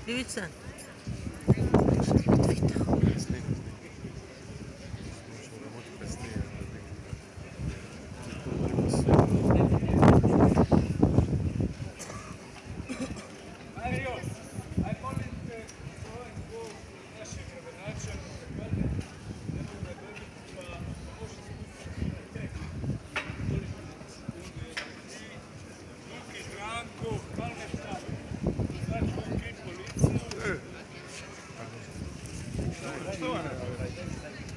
Ivica.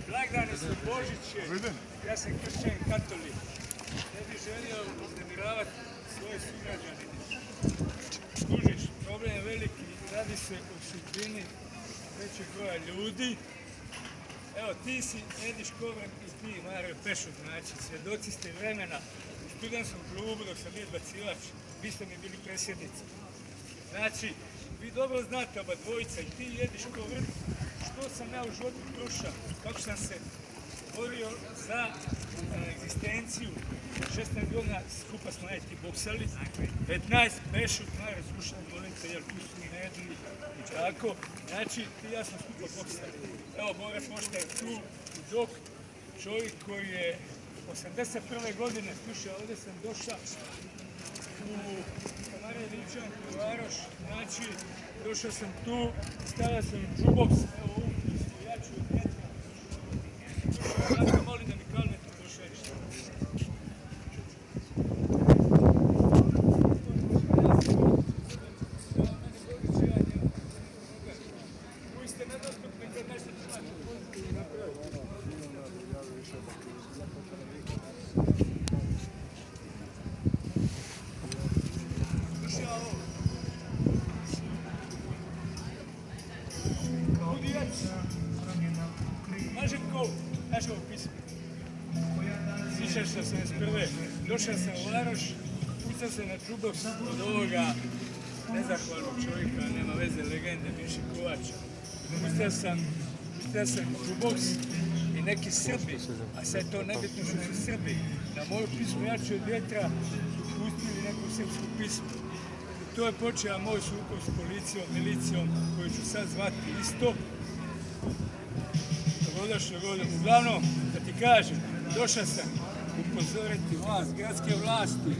Blagdani su Božiće, ja sam kršćan katolik, ne bih želio uznemiravati svoje sugrađane. Kužiš, problem je veliki, radi se o sudbini većeg broja ljudi. Evo, ti si Edi Škoven i ti, Mario Pešut, znači, svjedoci ste vremena u studentskom klubu dok sam bio izbacivač, vi ste mi bili predsjednici. Znači, vi dobro znate oba dvojica i ti i Edi Škoven, što sam ja u životu prošao, kako sam se borio za egzistenciju. 16 godina skupa smo najti boksali, 15 Pešut, najrazrušeni volite, jer tu su Nedli i tako. Znači, ti i ja smo skupa boksali. Evo, Borac Mošta je tu, dok čovjek koji je 81. godine, slušaj, ovdje sam došao u Kamarije Ličan, u Varoš, znači, došao sam tu, stavio sam džuboks, evo ovu pismu, ja ću od vjetra. Ja te molim da mi kalmetu prošveriš. Koji ste nedostupni kad nešto čuvate. Slušaj ovo. Budijac. Maže ko? Znaš ovo pismo? Sjećaš se 71. Došao sam u Varoš, pucao se na džuboks od ovoga nezahvalnog čovjeka, nema veze, legende, Miši Kovača. Pustio sam džuboks i neki Srbi, a sad je to nebitno što su Srbi, na moju pismu Jaču od vjetra su pustili neku srpsku pismu. I to je počeo moj sukob s policijom, milicijom, koju ću sad zvati isto. Uglavnom, da ti kažem, došao sam upozoriti vas, gradske vlasti,